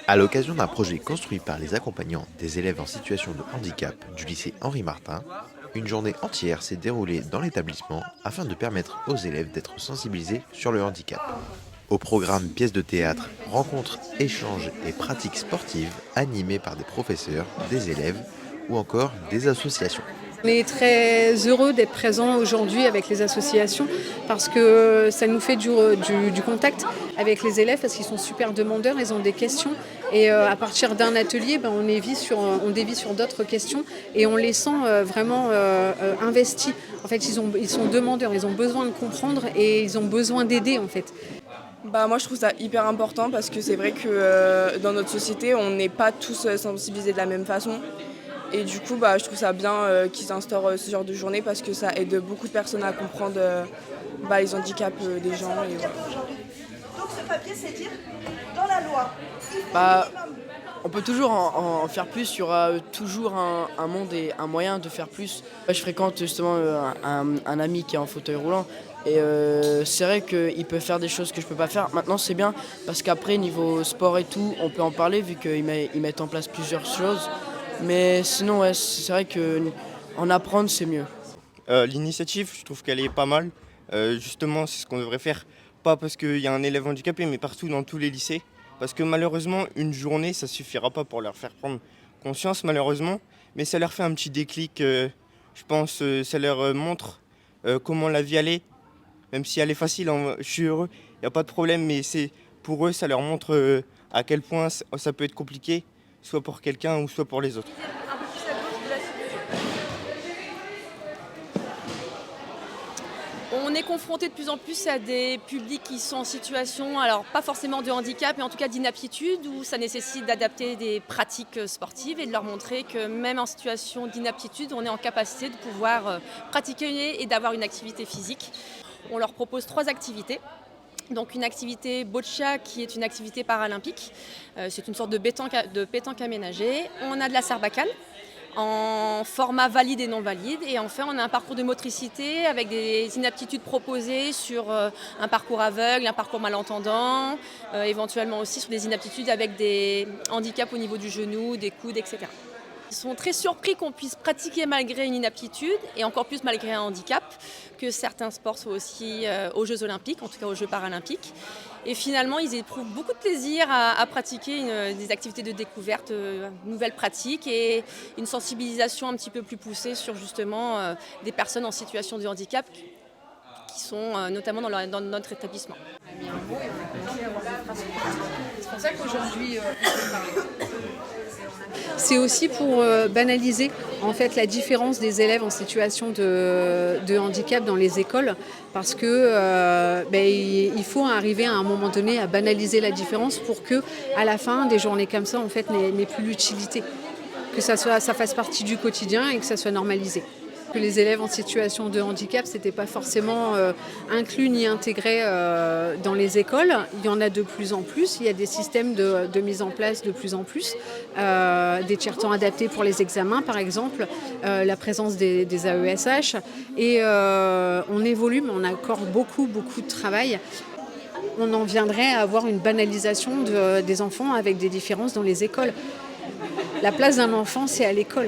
À l'occasion d'un projet construit par les accompagnants des élèves en situation de handicap du lycée Henri Martin, une journée entière s'est déroulée dans l'établissement afin de permettre aux élèves d'être sensibilisés sur le handicap. Au programme pièces de théâtre, rencontres, échanges et pratiques sportives animées par des professeurs, des élèves ou encore des associations. On est très heureux d'être présents aujourd'hui avec les associations parce que ça nous fait du contact avec les élèves parce qu'ils sont super demandeurs, ils ont des questions et à partir d'un atelier, on dévie sur d'autres questions et on les sent vraiment investis. En fait, ils sont demandeurs, ils ont besoin de comprendre et ils ont besoin d'aider en fait. Moi je trouve ça hyper important parce que c'est vrai que dans notre société on n'est pas tous sensibilisés de la même façon et du coup je trouve ça bien qu'ils instaurent ce genre de journée parce que ça aide beaucoup de personnes à comprendre les handicaps des gens et voilà. Donc ce papier, c'est dire dans la loi. Bah, on peut toujours en faire plus, il y aura toujours un monde et un moyen de faire plus. Je fréquente justement un ami qui est en fauteuil roulant et c'est vrai qu'il peut faire des choses que je peux pas faire. Maintenant c'est bien parce qu'après niveau sport et tout, on peut en parler vu qu'ils mettent en place plusieurs choses. Mais sinon ouais, c'est vrai qu'en apprendre c'est mieux. L'initiative, je trouve qu'elle est pas mal. Justement, c'est ce qu'on devrait faire, pas parce qu'il y a un élève handicapé, mais partout dans tous les lycées. Parce que malheureusement, une journée, ça suffira pas pour leur faire prendre conscience, malheureusement. Mais ça leur fait un petit déclic, je pense, ça leur montre comment la vie elle est. Même si elle est facile, je suis heureux, il n'y a pas de problème, mais pour eux, ça leur montre à quel point ça peut être compliqué, soit pour quelqu'un ou soit pour les autres. On est confronté de plus en plus à des publics qui sont en situation, alors pas forcément de handicap, mais en tout cas d'inaptitude, où ça nécessite d'adapter des pratiques sportives et de leur montrer que même en situation d'inaptitude, on est en capacité de pouvoir pratiquer et d'avoir une activité physique. On leur propose 3 activités. Donc une activité boccia qui est une activité paralympique, c'est une sorte de pétanque aménagée. On a de la sarbacane en format valide et non valide. Et enfin, on a un parcours de motricité avec des inaptitudes proposées sur un parcours aveugle, un parcours malentendant, éventuellement aussi sur des inaptitudes avec des handicaps au niveau du genou, des coudes, etc. Ils sont très surpris qu'on puisse pratiquer malgré une inaptitude et encore plus malgré un handicap, que certains sports soient aussi aux Jeux Olympiques, en tout cas aux Jeux Paralympiques. Et finalement, ils éprouvent beaucoup de plaisir à pratiquer des activités de découverte, nouvelles pratiques et une sensibilisation un petit peu plus poussée sur justement des personnes en situation de handicap qui sont notamment dans notre établissement. On a mis un mot et on a commencé à avoir des phrases courtes. C'est pour ça qu'aujourd'hui, on peut parler. C'est aussi pour banaliser en fait la différence des élèves en situation de handicap dans les écoles parce que il faut arriver à un moment donné à banaliser la différence pour que à la fin des journées comme ça en fait n'ait plus l'utilité, que ça fasse partie du quotidien et que ça soit normalisé. Que les élèves en situation de handicap, c'était pas forcément inclus ni intégré dans les écoles. Il y en a de plus en plus. Il y a des systèmes de mise en place de plus en plus. Des tiers-temps adaptés pour les examens, par exemple. La présence des AESH. Et on évolue, mais on a encore beaucoup de travail. On en viendrait à avoir une banalisation des enfants avec des différences dans les écoles. La place d'un enfant, c'est à l'école.